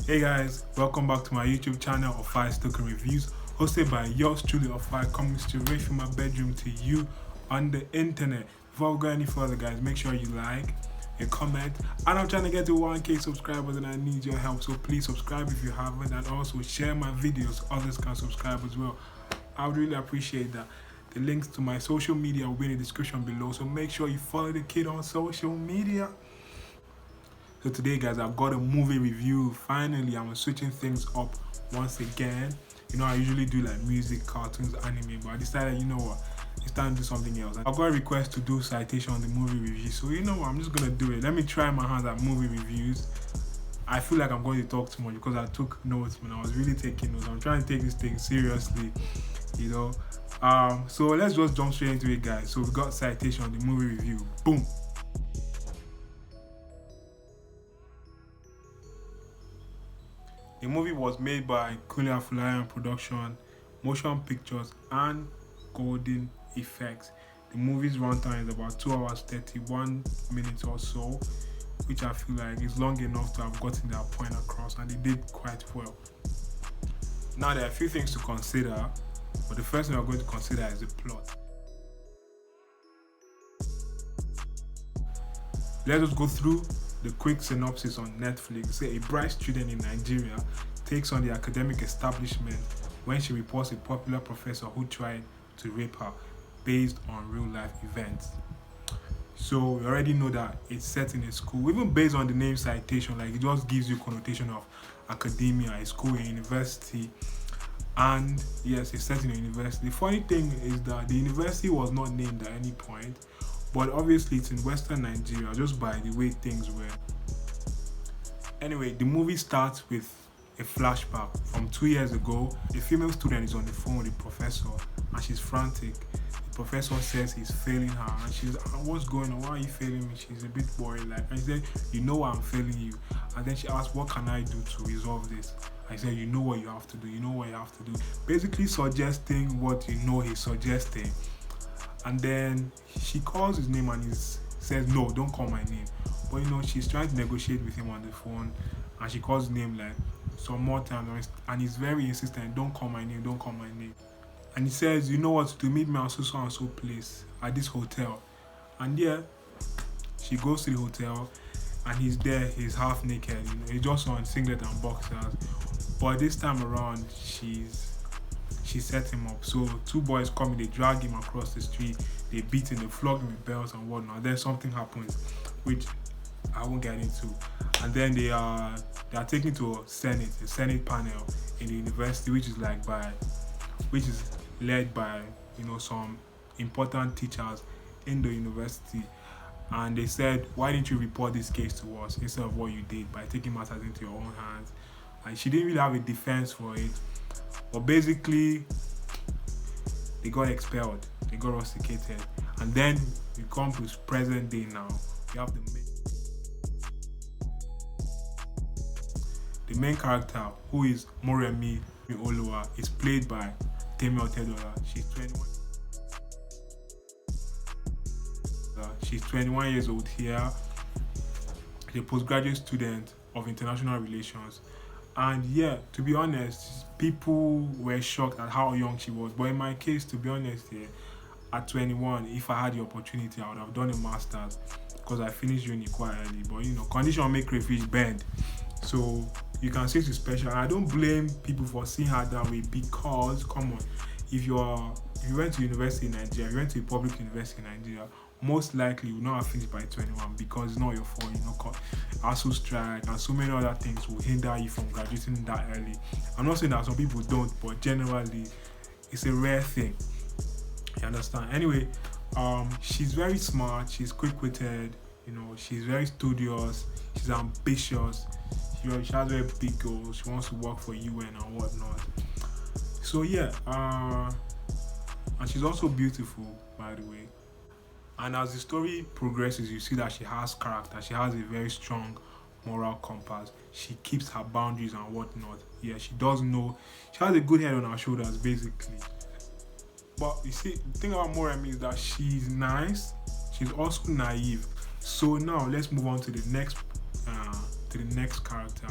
Hey guys, welcome back to my YouTube channel of 5 Token Reviews, hosted by yours truly of 5, coming straight from my bedroom to you on the internet. Before we go any further guys, make sure you like, a comment, and I'm trying to get to 1k subscribers and I need your help, so please subscribe if you haven't, and also share my videos so others can subscribe as well. I would really appreciate that. The links to my social media will be in the description below, so make sure you follow the kid on social media. So today guys, I've got a movie review. Finally, I'm switching things up once again. You know, I usually do like music, cartoons, anime, but I decided, you know what, it's time to do something else. I've got a request to do Citation on the movie review, so you know what, I'm just gonna do it. Let me try my hands at movie reviews. I feel like I'm going to talk too much because I took notes, man. I was really taking notes. I'm trying to take this thing seriously, you know. So let's just jump straight into it guys. So we got Citation on the movie review. Boom. The movie was made by Kulia Fulayan Production, Motion Pictures, and Golden Effects. The movie's runtime is about 2 hours 31 minutes or so, which I feel like is long enough to have gotten that point across, and they did quite well. Now there are a few things to consider, but the first thing we're going to consider is the plot. Let us go through the quick synopsis on Netflix. Say a bright student in Nigeria takes on the academic establishment when she reports a popular professor who tried to rape her based on real life events. So we already know that it's set in a school, even based on the name Citation, like it just gives you connotation of academia, a school, a university, and yes, it's set in a university. The funny thing is that the university was not named at any point, but obviously it's in Western Nigeria just by the way things were. Anyway, the movie starts with a flashback from 2 years ago. A female student is on the phone with the professor and she's frantic. The professor says he's failing her and she's like, what's going on? Why are you failing me? She's a bit worried, like, and he said, you know why I'm failing you. And then she asked, what can I do to resolve this? I said, you know what you have to do, you know what you have to do. Basically suggesting what you know he's suggesting. And then she calls his name and he says, no, don't call my name. But you know, she's trying to negotiate with him on the phone and she calls his name like some more times and he's very insistent, don't call my name, don't call my name. And he says, you know what to do, meet me at so and so place at this hotel. And yeah, she goes to the hotel and he's there, he's half naked, you know, he's just on singlet and boxers. But this time around, she set him up. So 2 boys come in, they drag him across the street, they beat him, they flog him with belts and whatnot. Then something happens, which I won't get into. And then they are taken to a senate panel in the university, which is led by, you know, some important teachers in the university. And they said, why didn't you report this case to us instead of what you did by taking matters into your own hands? And she didn't really have a defense for it. But basically, they got expelled, they got rusticated. And then we come to present day now. We have the main character, who is Moremi Oluwa, is played by Temi Otedola. She's 21 years old here. She's a postgraduate student of international relations. And yeah, to be honest, people were shocked at how young she was. But in my case, to be honest, yeah, at 21, if I had the opportunity, I would have done a master's because I finished uni quite early. But you know, condition make crayfish bend. So you can say she's special. And I don't blame people for seeing her that way because, come on, if you went to university in Nigeria, if you went to a public university in Nigeria, most likely you will not have finished by 21 because it's not your fault, you know, ASU strike and so many other things will hinder you from graduating that early. I'm not saying that some people don't, but generally it's a rare thing. You understand? Anyway, she's very smart, she's quick-witted, you know, she's very studious, she's ambitious, she has very big goals, she wants to work for UN and whatnot. So yeah, and she's also beautiful, by the way. And as the story progresses, you see that she has character. She has a very strong moral compass. She keeps her boundaries and whatnot. Yeah, she does know. She has a good head on her shoulders, basically. But you see, the thing about Moremi is that she's nice. She's also naive. So now let's move on to the next character.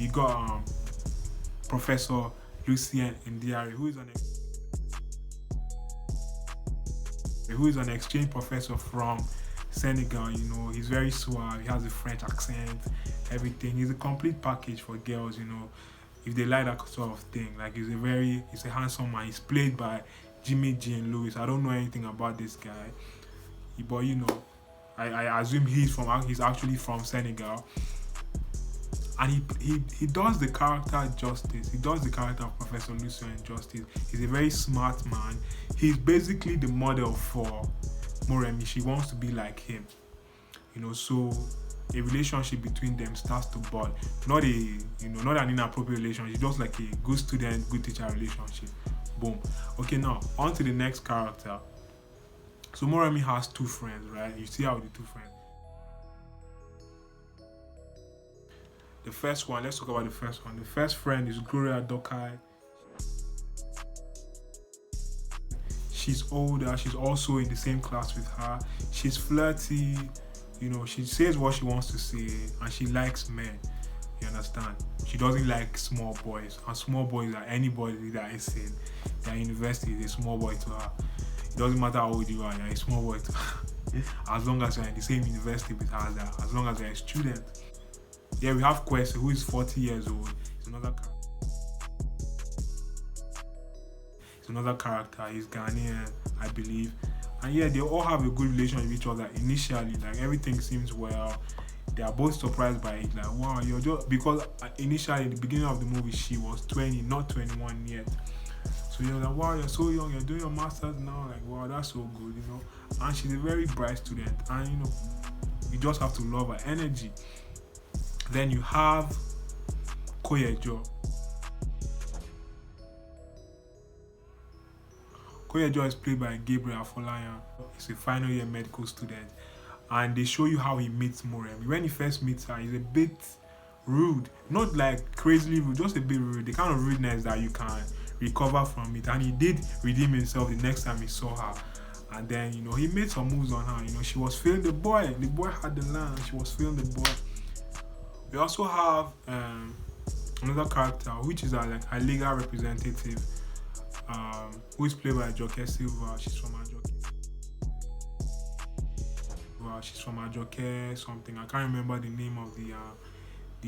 You got Professor Lucien Ndiaye, who is an exchange professor from Senegal. You know, he's very suave, he has a French accent, everything. He's a complete package for girls, you know, if they like that sort of thing. Like he's a handsome man. He's played by Jimmy Jean Lewis. I don't know anything about this guy, but you know, I assume he's actually from Senegal. And he does the character justice. He does the character of Professor Lucien justice. He's a very smart man. He's basically the model for Moremi. She wants to be like him. You know, so a relationship between them starts to bond. Not an inappropriate relationship, just like a good student, good teacher relationship. Boom. Okay, now on to the next character. So Moremi has two friends, right? You see how the two friends. The first one, let's talk about the first one. The first friend is Gloria Dokai. She's older, she's also in the same class with her. She's flirty, you know, she says what she wants to say, and she likes men. You understand? She doesn't like small boys, and small boys are anybody that is in their university is a small boy to her. It doesn't matter how old you are, you're a small boy to her. As long as you're in the same university with her, as long as you're a student. Yeah, we have Kwesi, who is 40 years old. He's another character. He's Ghanaian, I believe. And yeah, they all have a good relationship with each other initially. Like, everything seems well. They are both surprised by it. Like, wow, you're just... Because initially, in the beginning of the movie, she was 20, not 21 yet. So you're like, wow, you're so young. You're doing your master's now. Like, wow, that's so good, you know. And she's a very bright student. And, you know, you just have to love her energy. Then you have Koyejo. Koyejo is played by Gabriel Afolayan. He's a final year medical student. And they show you how he meets Moremi. When he first meets her, he's a bit rude. Not like crazily rude, just a bit rude. The kind of rudeness that you can recover from it. And he did redeem himself the next time he saw her. And then, you know, he made some moves on her. You know, she was feeling the boy. The boy had the land. She was feeling the boy. We also have another character, which is like a legal representative, who is played by Joke Silva. She's from Ajoke something. I can't remember the name of the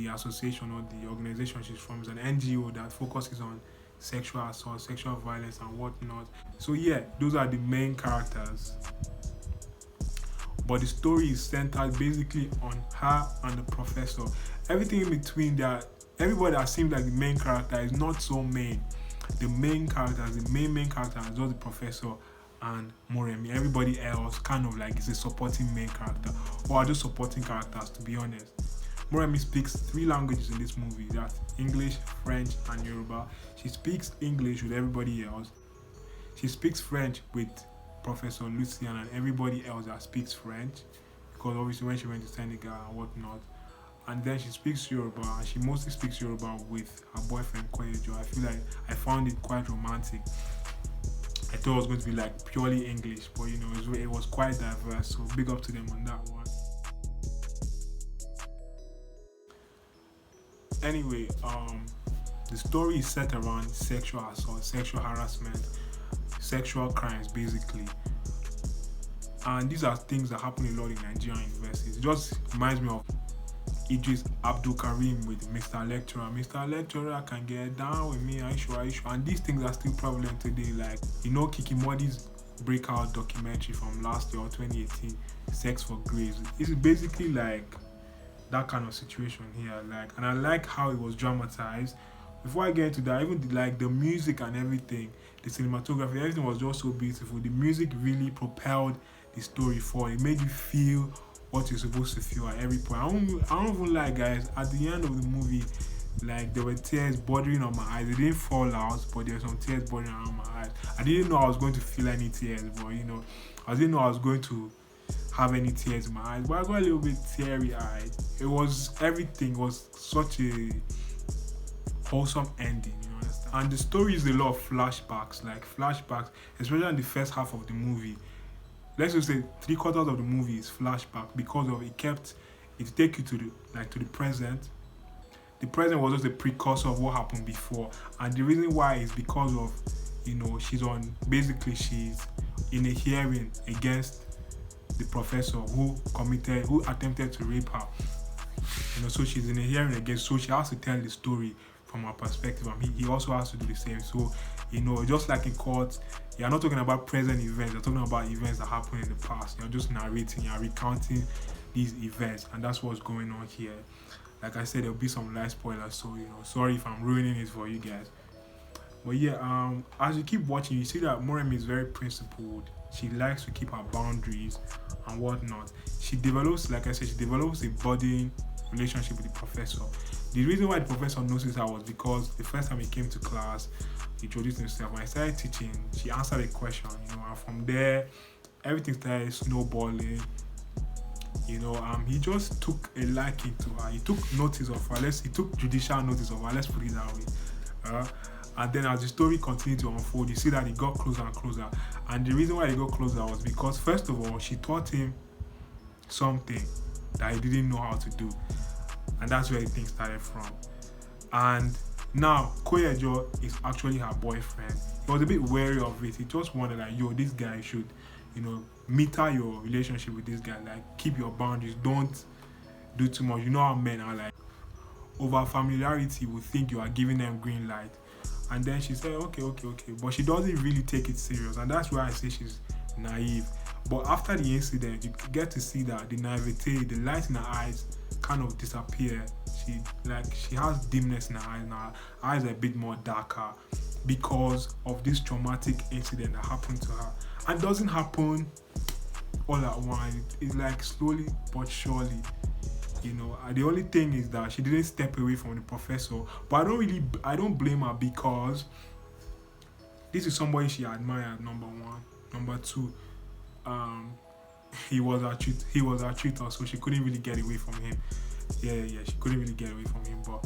association or the organization she's from. It's an NGO that focuses on sexual assault, sexual violence, and whatnot. So yeah, those are the main characters. But the story is centered basically on her and the professor. Everything in between that, everybody that seems like the main character is not so main. The main character is just the professor and Moremi. Everybody else kind of like is a supporting main character, or are just supporting characters, to be honest. Moremi speaks 3 languages in this movie. That's English, French, and Yoruba. She speaks English with everybody else. She speaks French with Professor Lucien and everybody else that speaks French, because obviously when she went to Senegal and whatnot. And then she speaks Yoruba, and she mostly speaks Yoruba with her boyfriend Koyejo. I feel like I found it quite romantic. I thought it was going to be like purely English, but you know, it was quite diverse, so big up to them on that one. Anyway, the story is set around sexual assault, sexual harassment, sexual crimes basically. And these are things that happen a lot in Nigerian universities. It just reminds me of Idris Abdul Karim with Mr. Lecturer. Mr. Lecturer can get down with me, Aisha. And these things are still prevalent today. Like, you know, Kiki Modi's breakout documentary from last year or 2018, Sex for Grace. It's basically like that kind of situation here. Like, and I like how it was dramatized. Before I get into that, even the music and everything, the cinematography, everything was just so beautiful. The music really propelled the story forward. It made you feel what you're supposed to feel at every point. I don't even lie, guys. At the end of the movie, like, there were tears bordering on my eyes. They didn't fall out, but there were some tears bordering on my eyes. I didn't know I was going to feel any tears, but you know, I didn't know I was going to have any tears in my eyes. But I got a little bit teary-eyed. Everything was such a wholesome ending, you understand? And the story is a lot of flashbacks, especially in the first half of the movie. Let's just say 3/4 of the movie is flashback, because of it take you to the present, the present was just a precursor of what happened before. And the reason why is because of, she's in a hearing against the professor who attempted to rape her. So she's in a hearing against, so she has to tell the story from her perspective, and he also has to do the same. So, just like in court, you're not talking about present events, you're talking about events that happened in the past. You're just narrating, you're recounting these events, and that's what's going on here. Like I said, there'll be some light spoilers, so sorry if I'm ruining it for you guys. But yeah, as you keep watching, you see that Moremi is very principled. She likes to keep her boundaries and whatnot. She develops a budding relationship with the professor. The reason why the professor noticed her was because the first time he came to class, he introduced himself. When I started teaching, she answered a question, and from there, everything started snowballing. He just took a liking to her. He took notice of her. He took judicial notice of her. Let's put it that way. And then as the story continued to unfold, you see that he got closer and closer. And the reason why he got closer was because, first of all, she taught him something that he didn't know how to do. And that's where things started from. And now, Koyejo is actually her boyfriend. He was a bit wary of it. He just wanted this guy should, meter your relationship with this guy. Like, keep your boundaries. Don't do too much. You know how men are like. Over familiarity will think you are giving them green light. And then she said, okay. But she doesn't really take it serious. And that's why I say she's naive. But after the incident, you get to see that the naivete, the light in her eyes kind of disappear. She has dimness in her eyes now. Her eyes are a bit more darker because of this traumatic incident that happened to her. And it doesn't happen all at once. It's like slowly but surely. The only thing is that she didn't step away from the professor. But I don't blame her, because this is somebody she admired, number one. Number two, he was her tutor, so she couldn't really get away from him. Yeah, she couldn't really get away from him. But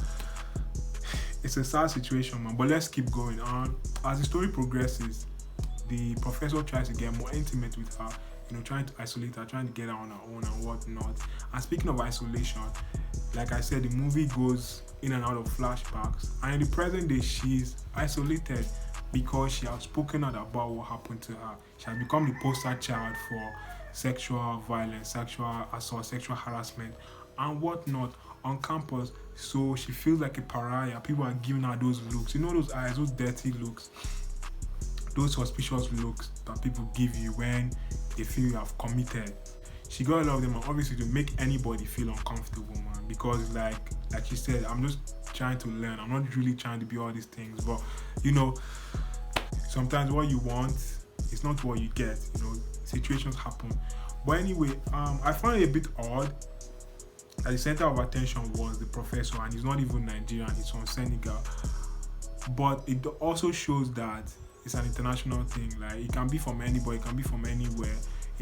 it's a sad situation, man. But let's keep going on. As the story progresses, the professor tries to get more intimate with her, trying to isolate her, trying to get her on her own and whatnot. And speaking of isolation, like I said, the movie goes in and out of flashbacks. And in the present day, she's isolated because she has spoken out about what happened to her. She has become the poster child for sexual violence, sexual assault, sexual harassment, and whatnot on campus. So she feels like a pariah. People are giving her those looks. Those eyes, those dirty looks, those suspicious looks that people give you when they feel you have committed. She got a lot of them, and obviously to make anybody feel uncomfortable, man. Because like she said, I'm just trying to learn. I'm not really trying to be all these things. But sometimes what you want is not what you get. Situations happen. But anyway, I find it a bit odd that the center of attention was the professor, and he's not even Nigerian, he's from Senegal. But it also shows that it's an international thing. Like, it can be from anybody, it can be from anywhere.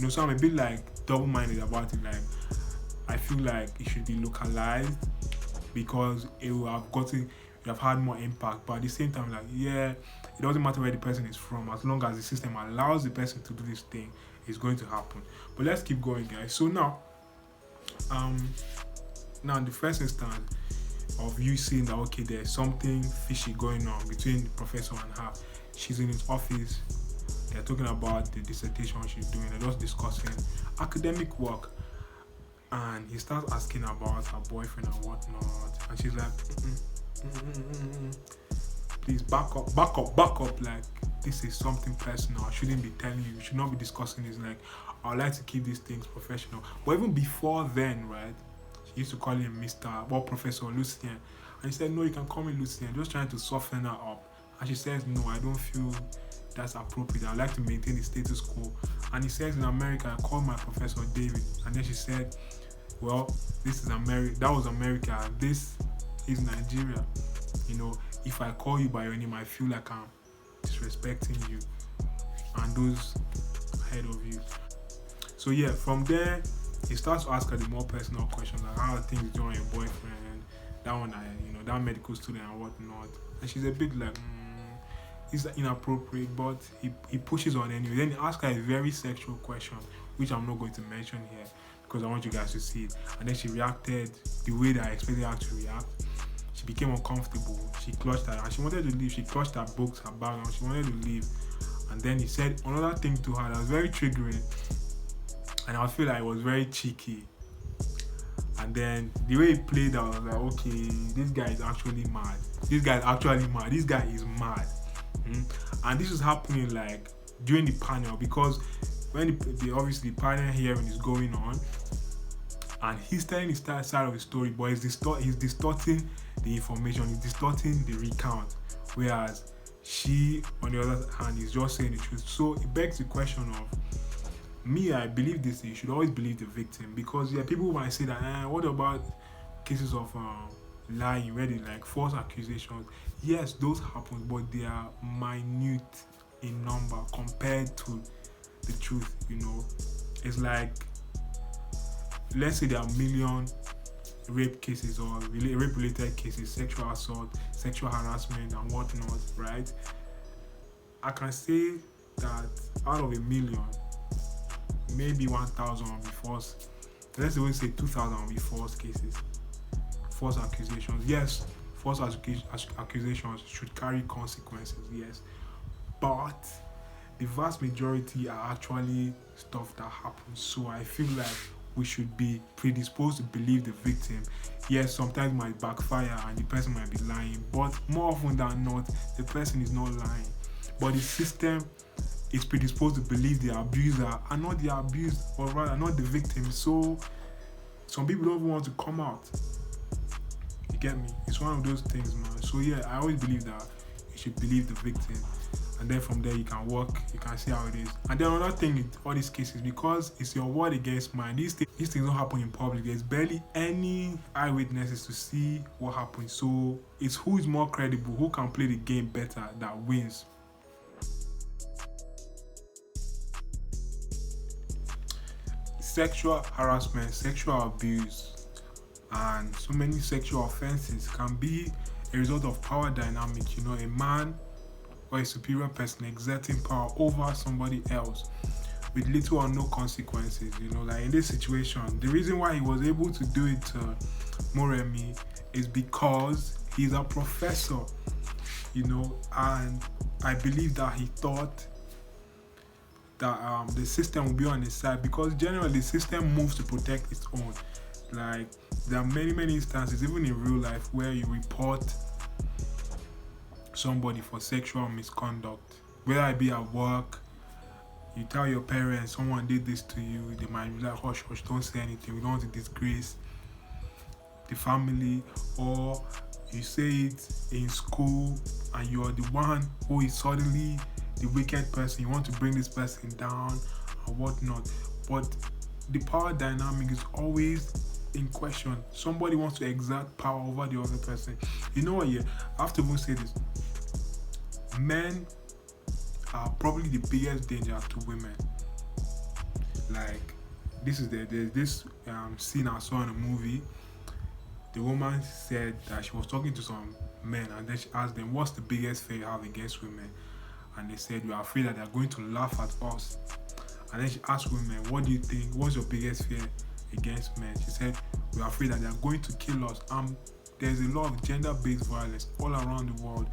So I'm a bit like double-minded about it. Like, I feel like it should be localized because it will have had more impact. But at the same time, it doesn't matter where the person is from, as long as the system allows the person to do this thing, it's going to happen. But let's keep going, guys. So now in the first instance of you seeing that, okay, there's something fishy going on between the professor and her. She's in his office. They're talking about the dissertation she's doing. They're just discussing academic work. And he starts asking about her boyfriend and whatnot. And she's like, please back up. Like, this is something personal. I shouldn't be telling you. We should not be discussing this. Like, I would like to keep these things professional. But even before then, right, she used to call him Professor Lucien. And he said, no, you can call me Lucien. Just trying to soften her up. And she says, no, I don't feel that's appropriate. I'd like to maintain the status quo. And he says, in America, I call my professor David. And then she said, well, this is America. That was America. This is Nigeria. If I call you by your name, I feel like I'm disrespecting you and those ahead of you. So yeah, from there, he starts to ask her the more personal questions, like how are things doing with your boyfriend, that one, that medical student and whatnot. And she's a bit like, it's inappropriate, but he pushes on anyway. Then he asks her a very sexual question, which I'm not going to mention here because I want you guys to see it. And then she reacted the way that I expected her to react. She she became uncomfortable. She clutched her and she wanted to leave. She clutched her books, her bag, and she wanted to leave. And then he said another thing to her that was very triggering, and I feel like it was very cheeky. And then the way he played, I was like, okay, this guy is actually mad. This guy is actually mad. This guy is mad. And this is happening like during the panel, because when obviously the panel hearing is going on, and he's telling his side of the story, but he's distorting the information, he's distorting the recount, whereas she, on the other hand, is just saying the truth. So it begs the question of, me, I believe this, you should always believe the victim, because people might say that, what about cases of lying, where they like false accusations? Yes, those happen, but they are minute in number compared to the truth. It's like, let's say there are a million rape cases or rape related cases, sexual assault, sexual harassment and whatnot, right? I can say that out of a million, maybe 1,000 will be false. Let's even say 2,000 will be false cases, false accusations. Yes, false accusations should carry consequences, yes, but the vast majority are actually stuff that happens. So I feel like we should be predisposed to believe the victim. Yes, sometimes it might backfire and the person might be lying, but more often than not, the person is not lying. But the system is predisposed to believe the abuser and not the abused, or rather not the victim. So some people don't even want to come out. You get me? It's one of those things, man. So yeah, I always believe that you should believe the victim, and then from there you can work, you can see how it is. And then another thing with all these cases, because it's your word against mine, these things don't happen in public. There's barely any eyewitnesses to see what happened. So it's who is more credible, who can play the game better, that wins. Sexual harassment, sexual abuse, and so many sexual offenses can be a result of power dynamic. A man or a superior person exerting power over somebody else with little or no consequences. Like in this situation, the reason why he was able to do it to Moremi is because he's a professor, and I believe that he thought that the system will be on his side, because generally the system moves to protect its own. Like, there are many instances, even in real life, where you report somebody for sexual misconduct, whether it be at work. You tell your parents someone did this to you, they might be like, hush, don't say anything, we don't want to disgrace the family. Or you say it in school and you're the one who is suddenly the wicked person, you want to bring this person down and whatnot. But the power dynamic is always in question. Somebody wants to exert power over the other person. You know what? Yeah, I have to even say this. Men are probably the biggest danger to women. Like, there's this scene I saw in a movie. The woman said that she was talking to some men, and then she asked them, what's the biggest fear you have against women? And they said, we are afraid that they are going to laugh at us. And then she asked women, what do you think, what's your biggest fear against men? She said, we are afraid that they are going to kill us. There's a lot of gender-based violence all around the world,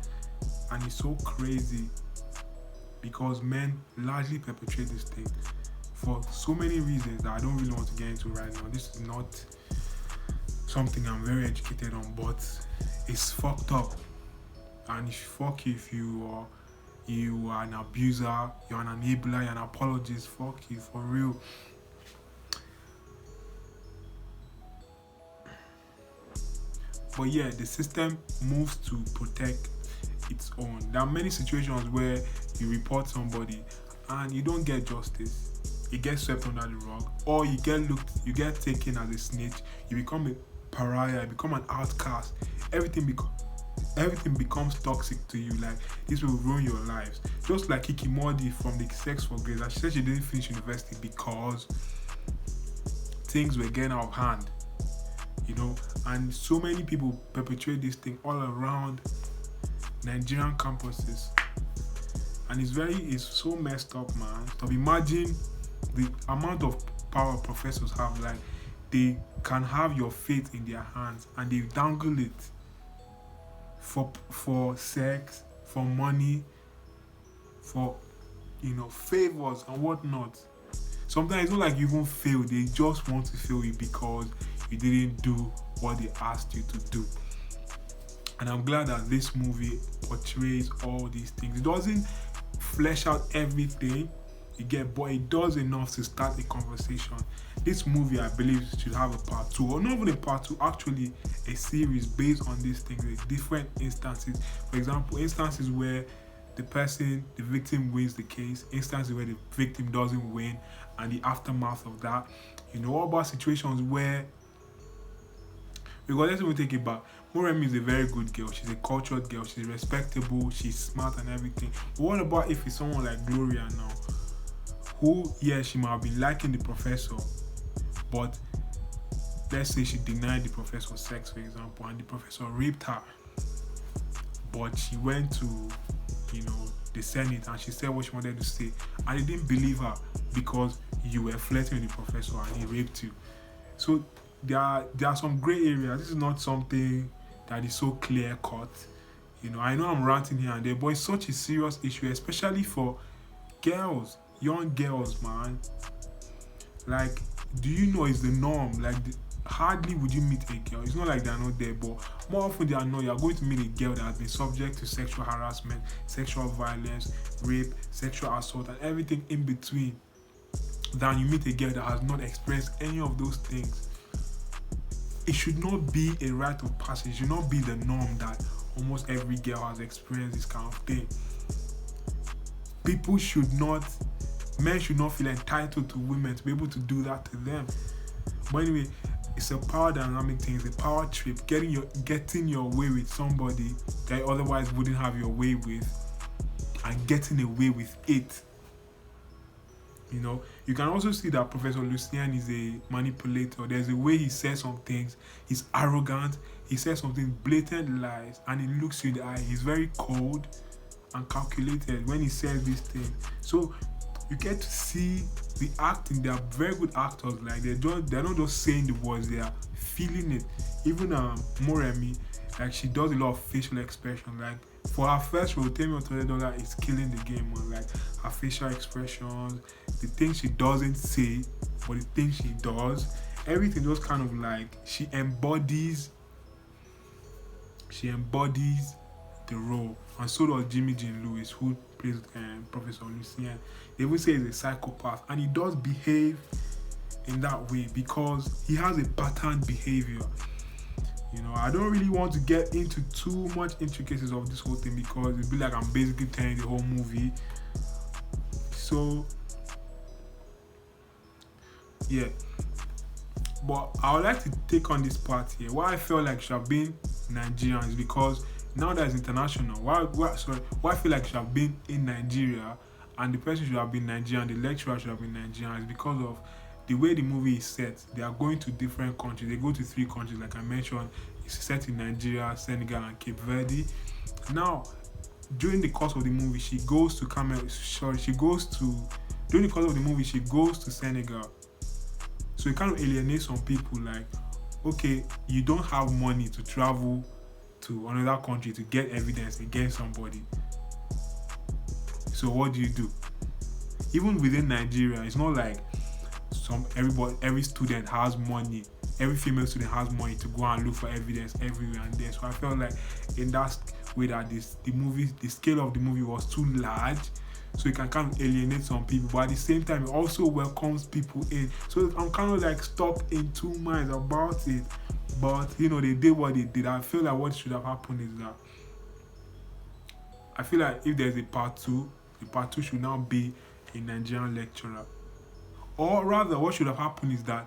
and it's so crazy because men largely perpetrate this thing for so many reasons that I don't really want to get into right now. This is not something I'm very educated on, but it's fucked up. And it's fuck you if you are an abuser, you're an enabler, you're an apologist. Fuck you, for real. But yeah, the system moves to protect its own. There are many situations where you report somebody and you don't get justice. It gets swept under the rug, or you get taken as a snitch. You become a pariah, you become an outcast. Everything becomes toxic to you. Like, this will ruin your lives. Just like Kiki Modi from the Sex for Grace. She said she didn't finish university because things were getting out of hand. And so many people perpetrate this thing all around Nigerian campuses, and it's so messed up, man. So imagine the amount of power professors have. Like, they can have your fate in their hands and they dangle it. for sex, for money, for favours and whatnot. Sometimes it's not like you even fail, they just want to fail you because you didn't do what they asked you to do. And I'm glad that this movie portrays all these things. It doesn't flesh out everything you get, but it does enough to start a conversation. This movie, I believe, should have a part 2, or not even a part 2, actually a series based on these things, with different instances. For example, instances where the victim wins the case, instances where the victim doesn't win, and the aftermath of that. What about situations where, because let's even take it back. Moremi is a very good girl. She's a cultured girl. She's respectable. She's smart and everything. But what about if it's someone like Gloria now, who, yeah, she might have been liking the professor, but let's say she denied the professor sex, for example, and the professor raped her, but she went to, the Senate and she said what she wanted to say, and they didn't believe her because you were flirting with the professor and he raped you. So there are some gray areas. This is not something that is so clear cut. I know I'm ranting here and there, but it's such a serious issue, especially for girls, young girls, man. Like, do you know it's the norm? Like, hardly would you meet a girl. It's not like they're not there, but more often than not, you're going to meet a girl that has been subject to sexual harassment, sexual violence, rape, sexual assault, and everything in between, than you meet a girl that has not experienced any of those things. It should not be a rite of passage. It should not be the norm that almost every girl has experienced this kind of thing. Men should not feel entitled to women to be able to do that to them. But anyway, it's a power dynamic thing. It's a power trip. Getting your way with somebody that you otherwise wouldn't have your way with, and getting away with it. You can also see that Professor Lucien is a manipulator. There's a way he says some things. He's arrogant. He says something blatant lies, and he looks you in the eye. He's very cold and calculated when he says these things. So you get to see the acting. They are very good actors. Like, they're not just saying the words, they are feeling it. Even Moremi, like, she does a lot of facial expression. Like, for her first role, Temi Otoledola is killing the game, man. Like, her facial expressions, the things she doesn't say, but the things she does, everything just kind of like she embodies the role. And so does Jimmy Jean Lewis, who plays Professor Lucien. They will say he's a psychopath, and he does behave in that way because he has a patterned behavior. I don't really want to get into too much intricacies of this whole thing because it'd be like I'm basically telling the whole movie. So yeah, but I would like to take on this part here. Why I felt like should have been Nigerian is because now that it's international. Why I feel like should have been in Nigeria, and the person should have been Nigerian, the lecturer should have been Nigerian, is because of the way the movie is set. They are going to different countries. They go to 3 countries, like I mentioned. It's set in Nigeria, Senegal, and Cape Verde. Now, during the course of the movie, she goes to Senegal. So it kind of alienates some people. Like, okay, you don't have money to travel to another country to get evidence against somebody. So what do? Even within Nigeria, it's not like every student has money. Every female student has money to go and look for evidence everywhere and there. So I felt like in that way that the scale of the movie was too large, so it can kind of alienate some people, but at the same time it also welcomes people in. So I'm kind of like stuck in 2 minds about it. But they did what they did. I feel like what should have happened is that I feel like if there's a part 2, the part 2 should now be a Nigerian lecturer. Or rather, what should have happened is that,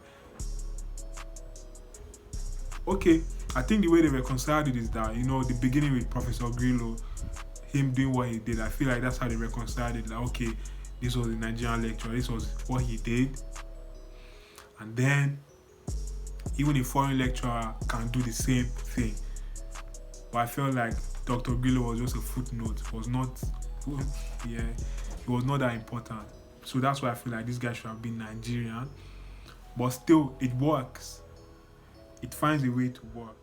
okay, I think the way they reconciled it is that, the beginning with Professor Grillo, him doing what he did, I feel like that's how they reconciled it. Like, okay, this was the Nigerian lecturer, this was what he did. And then, even a foreign lecturer can do the same thing. But I felt like Dr. Grillo was just a footnote. It was not that important. So that's why I feel like this guy should have been Nigerian. But still, it works. It finds a way to work.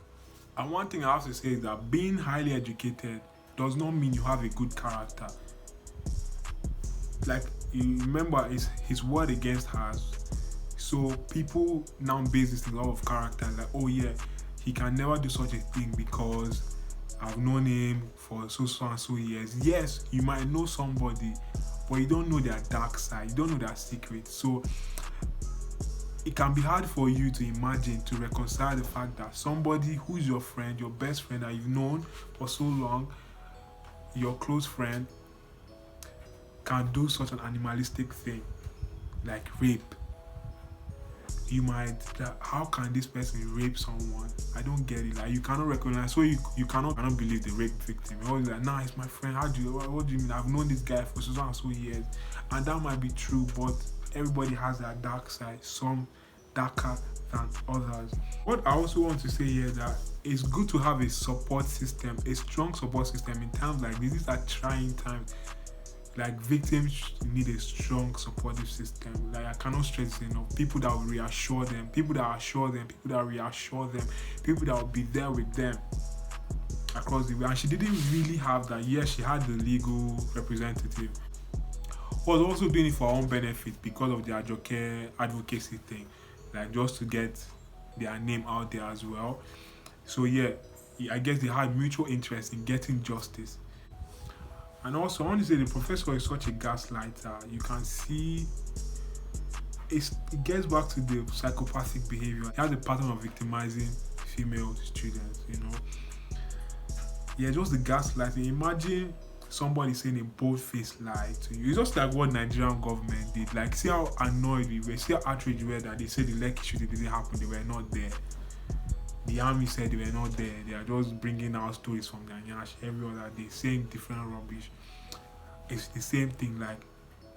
And one thing I have to say is that being highly educated does not mean you have a good character. Like, you remember, it's his word against hers. So people now base this thing off of character, like, oh yeah, he can never do such a thing because I've known him for so and so years. Yes, you might know somebody, but you don't know their dark side, you don't know their secret. So it can be hard for you to imagine, to reconcile the fact that somebody who's your friend, your best friend that you've known for so long, your close friend, can do such an animalistic thing like rape. You might, how can this person rape someone? I don't get it. Like, you cannot recognize, so you cannot believe the rape victim. You're always like, nah, it's my friend. What do you mean? I've known this guy for so and so years. And that might be true, but everybody has their dark side, some darker than others. What I also want to say here is that it's good to have a support system, a strong support system in times like this. These are trying times. Like, victims need a strong supportive system. Like, I cannot stress it enough. People that will reassure them, people that assure them, people that reassure them, people that will be there with them across the way. And she didn't really have that. Yes, she had the legal representative, was also doing it for her own benefit because of the advocacy thing, like just to get their name out there as well. So yeah, I guess they had mutual interest in getting justice. And also, I want to say the professor is such a gaslighter. You can see it gets back to the psychopathic behavior. He has a pattern of victimizing female students, Yeah, just the gaslighting. Imagine somebody saying a bold-faced lie to you. It's just like what Nigerian government did. Like, see how annoyed we were, see how outraged we were that they said the Lekki shooting didn't happen, they were not there. The army said they were not there. They are just bringing out stories from their nyash every other day, saying different rubbish. It's the same thing, like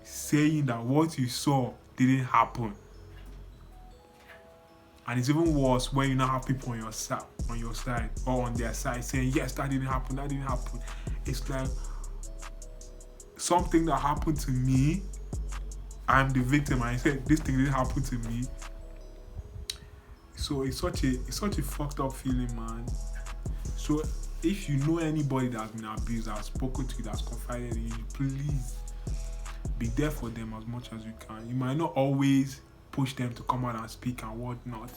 saying that what you saw didn't happen. And it's even worse when you now have people on your side or on their side saying, yes, that didn't happen. It's like something that happened to me, I'm the victim, and I said this thing didn't happen to me. So it's such a fucked up feeling, man. So if you know anybody that's been abused, that's spoken to you, that's confided in you, please be there for them as much as you can. You might not always push them to come out and speak and whatnot,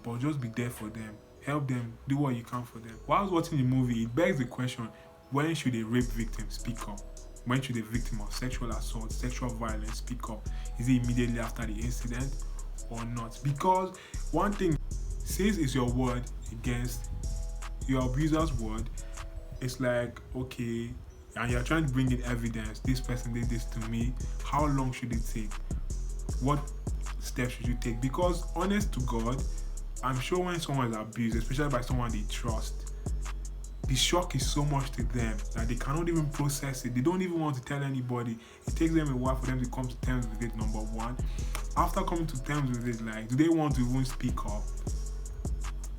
but just be there for them. Help them, do what you can for them. While I was watching the movie, it begs the question, when should a rape victim speak up? When should a victim of sexual assault, sexual violence speak up? Is it immediately after the incident or not? Because one thing, since it's your word against your abuser's word, it's like, okay, and you're trying to bring in evidence, this person did this to me, how long should it take? What steps should you take? Because honest to God, I'm sure when someone is abused, especially by someone they trust, the shock is so much to them that they cannot even process it. They don't even want to tell anybody. It takes them a while for them to come to terms with it, number one. After coming to terms with it, like, do they want to even speak up?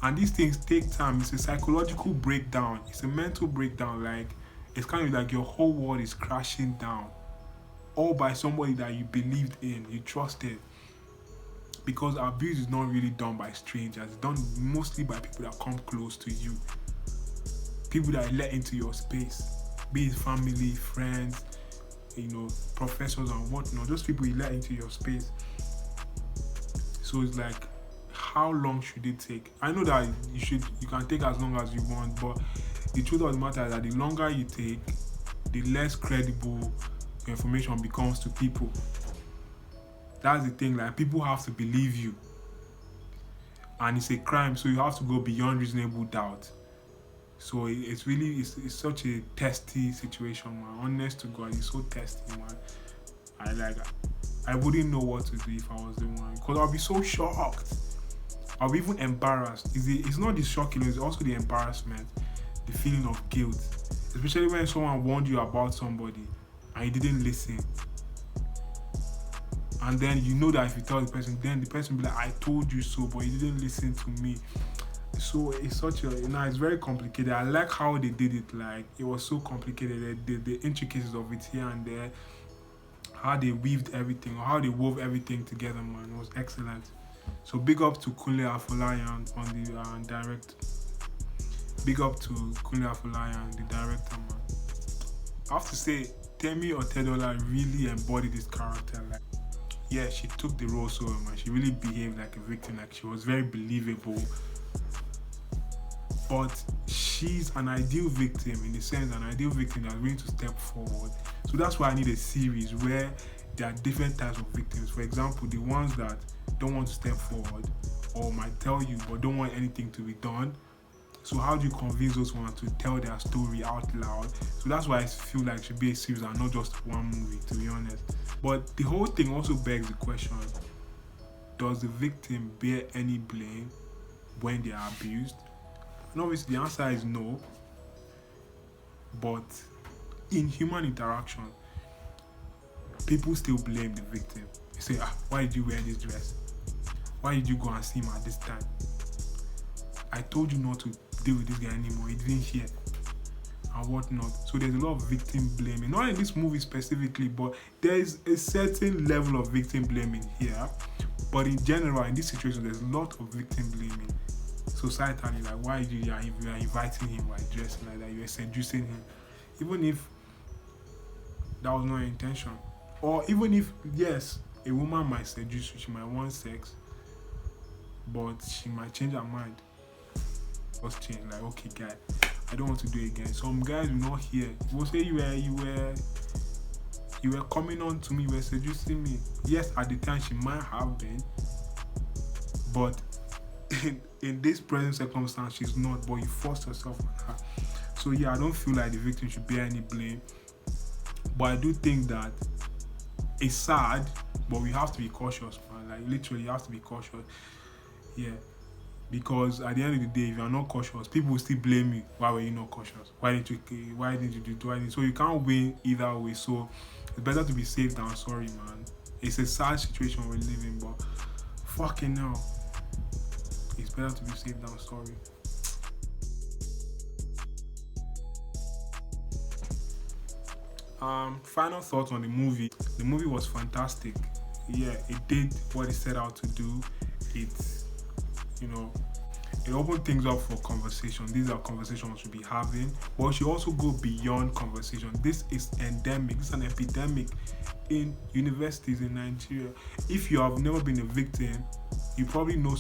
And these things take time. It's a psychological breakdown. It's a mental breakdown. Like, it's kind of like your whole world is crashing down, all by somebody that you believed in, you trusted. Because abuse is not really done by strangers. It's done mostly by people that come close to you. People that let into your space. Be it family, friends, professors and whatnot. Those people you let into your space. So it's like, how long should it take? I know that you can take as long as you want, but the truth of the matter is that the longer you take, the less credible your information becomes to people. That's the thing, like, people have to believe you. And it's a crime, so you have to go beyond reasonable doubt. So it's really such a testy situation, man. Honest to God, it's so testy, man. I wouldn't know what to do if I was the one, because I'll be so shocked. I'll be even embarrassed. It's not the shocking, it's also the embarrassment, the feeling of guilt, especially when someone warned you about somebody and you didn't listen. And then you know that if you tell the person, then the person will be like, I told you so, but you didn't listen to me. So it's it's very complicated. I like how they did it. Like, it was so complicated. The intricacies of it here and there, how they weaved everything, or how they wove everything together, man. It was excellent. So big up to Kunle Afolayan on the direct. Big up to Kunle Afolayan, the director, man. I have to say, Temi Otedola really embodied this character. Like, yeah, she took the role so well, man. She really behaved like a victim. Like, she was very believable. But she's an ideal victim, in the sense, an ideal victim that's willing to step forward. So that's why I need a series where there are different types of victims. For example, the ones that don't want to step forward or might tell you but don't want anything to be done. So how do you convince those ones to tell their story out loud? So that's why I feel like it should be a series and not just one movie, to be honest. But the whole thing also begs the question, does the victim bear any blame when they are abused? And obviously the answer is no. But in human interaction, people still blame the victim. They say, why did you wear this dress? Why did you go and see him at this time? I told you not to deal with this guy anymore. He didn't hear. And whatnot. So there's a lot of victim blaming. Not in this movie specifically, but there's a certain level of victim blaming here. But in general, in this situation, there's a lot of victim blaming. Societally, like, why you are inviting him while dressing like that? You are seducing him. Even if that was not your intention. Or even if, yes, a woman might seduce you, she might want sex, but she might change her mind. Just change, like, okay, guy, I don't want to do it again. Some guys will not hear. You will say you were coming on to me, you were seducing me. Yes, at the time she might have been, but in this present circumstance, she's not. But you forced yourself on her. So yeah, I don't feel like the victim should bear any blame. But I do think that it's sad, but we have to be cautious, man. Like, literally, you have to be cautious. Yeah. Because at the end of the day, if you're not cautious, people will still blame you. Why were you not cautious? Why didn't you do it? So you can't win either way. So it's better to be safe than sorry, man. It's a sad situation we're living, but fucking hell, it's better to be safe than sorry. Final thoughts on the movie. The movie was fantastic. Yeah, it did what it set out to do. It opened things up for conversation. These are conversations we should be having, but we should also go beyond conversation. This is endemic. This is an epidemic in universities in Nigeria. If you have never been a victim, you probably know,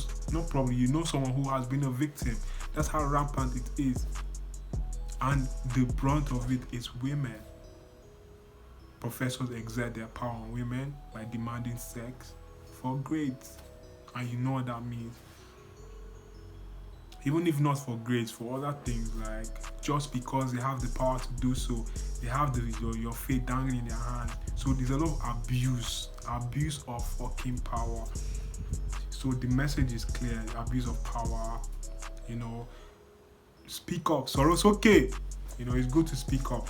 you know someone who has been a victim. That's how rampant it is. And the brunt of it is women. Professors exert their power on women by demanding sex for grades. And you know what that means. Even if not for grades, for other things, like just because they have the power to do so, they have your fate dangling in their hand. So there's a lot of abuse of fucking power. So the message is clear: abuse of power. Speak up. So it's okay. It's good to speak up.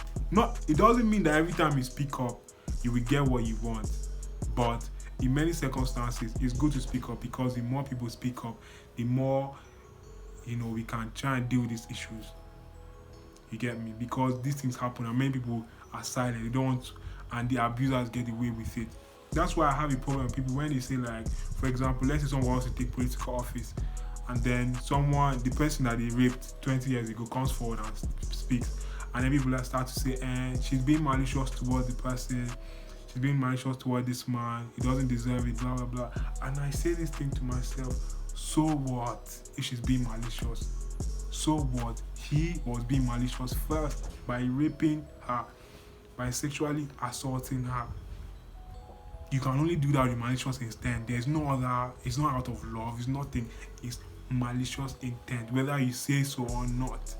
It doesn't mean that every time you speak up, you will get what you want. But in many circumstances, it's good to speak up, because the more people speak up, the more we can try and deal with these issues. You get me? Because these things happen and many people are silent. They don't want to, and the abusers get away with it. That's why I have a problem with people when they say, like, for example, let's say someone wants to take political office, and then the person that they raped 20 years ago comes forward and speaks, and then people start to say, she's being malicious towards the person, she's being malicious towards this man, he doesn't deserve it, blah blah blah. And I say this thing to myself, so what if she's being malicious? So what? He was being malicious first by raping her, by sexually assaulting her. You can only do that with malicious intent. There's no other. It's not out of love. It's nothing. It's malicious intent, whether you say so or not.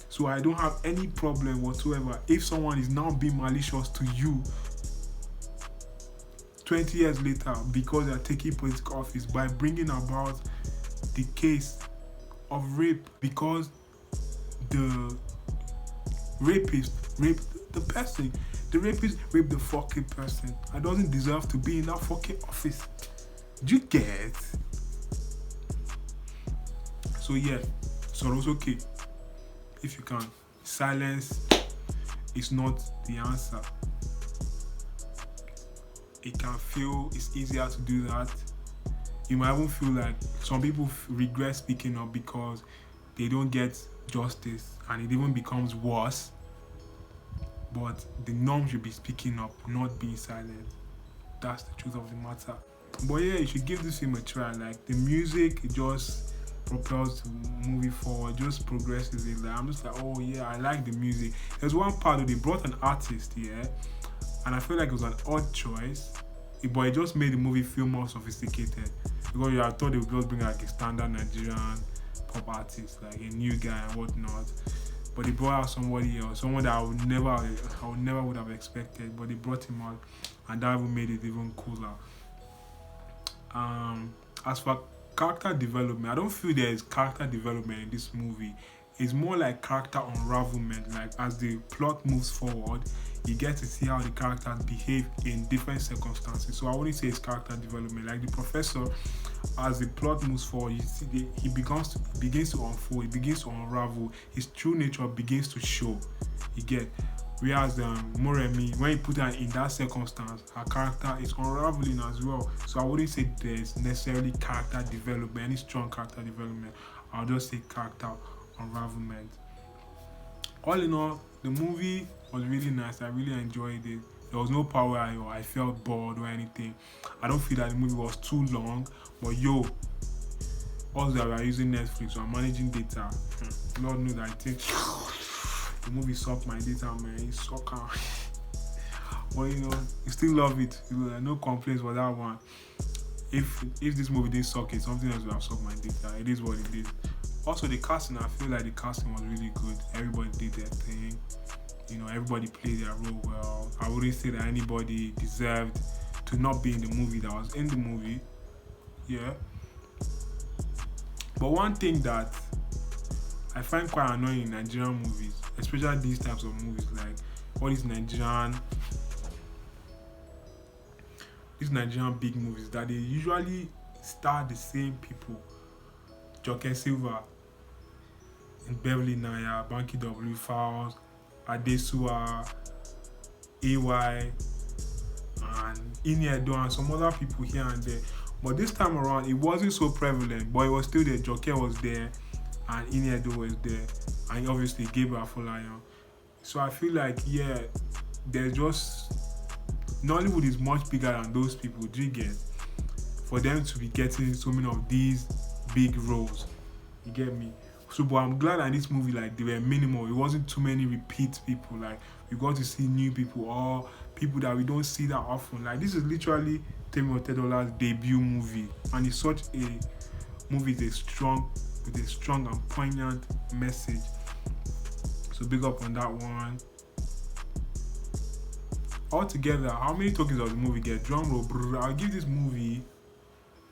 So I don't have any problem whatsoever if someone is now being malicious to you 20 years later because they are taking political office, by bringing about the case of rape, because the rapist raped the person. The rapist raped the fucking person and doesn't deserve to be in that fucking office. Do you get? So yeah, so it's okay if you can. Silence is not the answer. It can feel it's easier to do that you might even feel like some people regret speaking up because they don't get justice, and it even becomes worse. But the norm should be speaking up, not being silent. That's the truth of the matter. But yeah, you should give this film a try. Like, the music, it just propels the movie forward, just progresses it. Like, I'm just like, oh yeah, I like the music. There's one part where they brought an artist here, and I feel like it was an odd choice, but it just made the movie feel more sophisticated. Because I thought they would just bring like a standard Nigerian pop artist, like a new guy and whatnot. But they brought out somebody else, someone that I would never would have expected. But they brought him out, and that even made it even cooler. As for character development, I don't feel there is character development in this movie. It's more like character unravelment. Like, as the plot moves forward, you get to see how the characters behave in different circumstances. So I wouldn't say it's character development. Like the professor, as the plot moves forward, you see he begins to unfold, he begins to unravel. His true nature begins to show. You get. Whereas Moremi, when you put her in that circumstance, her character is unraveling as well. So I wouldn't say there's necessarily character development, any strong character development. I'll just say character unravelment. All in all, the movie was really nice. I really enjoyed it. There was no power or I felt bored or anything. I don't feel that the movie was too long, but also that we are using Netflix, so I'm managing data. Lord knows that I think the movie sucked my data, man. It sucked out. But you still love it. No complaints for that one. If this movie didn't suck it, something else would have sucked my data. It is what it is. Also, the casting, I feel like the casting was really good. Everybody did their thing. Everybody played their role well. I wouldn't say that anybody deserved to not be in the movie that was in the movie. Yeah. But one thing that I find quite annoying in Nigerian movies, especially these types of movies, like all these Nigerian big movies, that they usually star the same people. Joke Silva in Beverly Naya, Banky W, Fowles, Adesua, AY, and Iniedo, and some other people here and there. But this time around, it wasn't so prevalent, but it was still there. Joke was there, and Iniedo was there, and obviously Gabriel Afolayan. So I feel like, there's just, Nollywood is much bigger than those people, do you get? For them to be getting so many of these big roles, you get me? So, but I'm glad that in this movie, like, they were minimal. It wasn't too many repeat people. Like, we got to see new people or people that we don't see that often. Like, this is literally Temi Otedola's debut movie, and it's such a movie with a strong and poignant message. So big up on that one. Altogether, how many tokens does the movie get? Drum roll, brr. I'll give this movie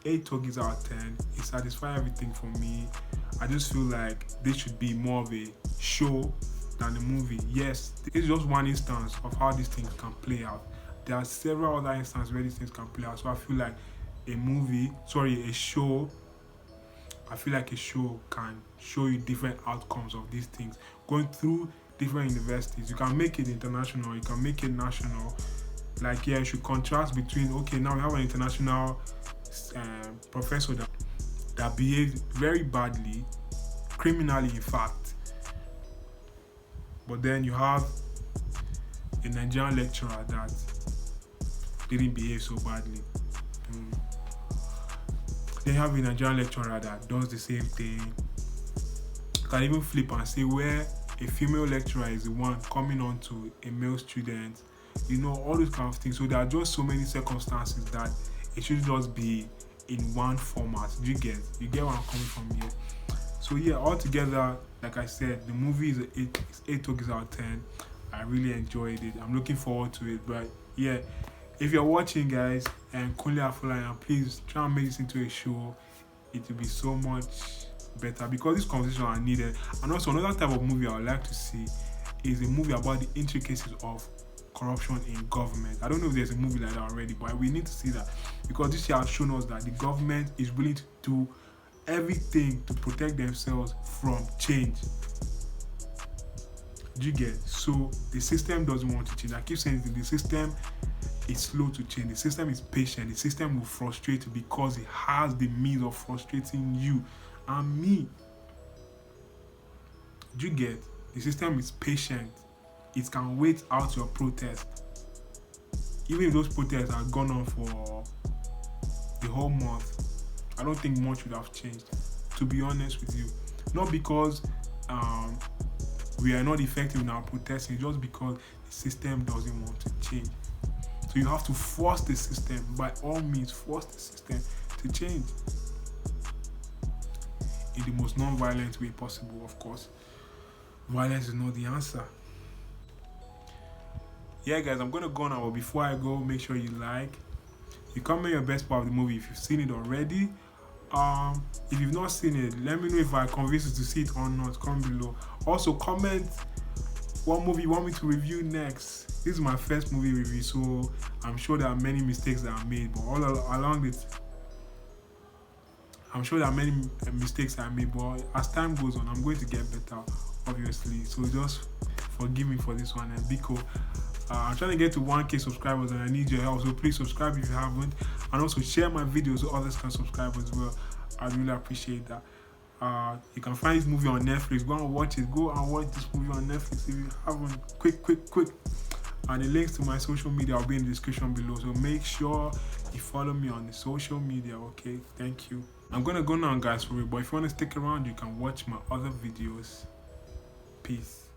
8 tokens out of 10. It satisfies everything for me. I just feel like this should be more of a show than a movie. Yes, it's just one instance of how these things can play out. There are several other instances where these things can play out. So I feel like a show. I feel like a show can show you different outcomes of these things. Going through different universities, you can make it international, you can make it national. Like, you should contrast between, now we have an international professor that behaved very badly, criminally in fact, but then you have a Nigerian lecturer that didn't behave so badly. Then you have a Nigerian lecturer that does the same thing. You can even flip and say where a female lecturer is the one coming on to a male student, all those kind of things. So there are just so many circumstances that it should just be in one format. You get where I'm coming from here. So altogether, like I said, the movie is 8 tokens out of 10. I really enjoyed it. I'm looking forward to it. But if you're watching, guys, and Kunle Afolayan, please try and make this into a show. It will be so much better because these conversations are needed. And also, another type of movie I would like to see is a movie about the intricacies of corruption in government. I don't know if there's a movie like that already, but we need to see that because this year has shown us that the government is willing to do everything to protect themselves from change. Do you get? So the system doesn't want to change. I keep saying that the system is slow to change. The system is patient. The system will frustrate you because it has the means of frustrating you and me. Do you get? The system is patient. It can wait out your protest. Even if those protests are gone on for the whole month, I don't think much would have changed, to be honest with you. Not because we are not effective in our protesting, just because the system doesn't want to change. So you have to force the system, by all means, force the system to change in the most non-violent way possible, of course. Violence is not the answer. Yeah, guys, I'm gonna go now, but before I go, make sure you comment your best part of the movie if you've seen it already. If you've not seen it, let me know if I convince you to see it or not. Comment below. Also, comment what movie you want me to review next. This is my first movie review, so I'm sure there are many mistakes that are made, but all along it, I'm sure there are many mistakes that I made, but as time goes on, I'm going to get better, obviously. So just forgive me for this one, and Biko. I'm trying to get to 1K subscribers and I need your help, so please subscribe if you haven't, and also share my videos so others can subscribe as well. I'd really appreciate that. You can find this movie on Netflix. Go and watch it. Go and watch this movie on Netflix if you haven't. Quick. And the links to my social media will be in the description below, so make sure you follow me on the social media. Okay, thank you. I'm gonna go now, guys, for it, but if you want to stick around, you can watch my other videos. Peace.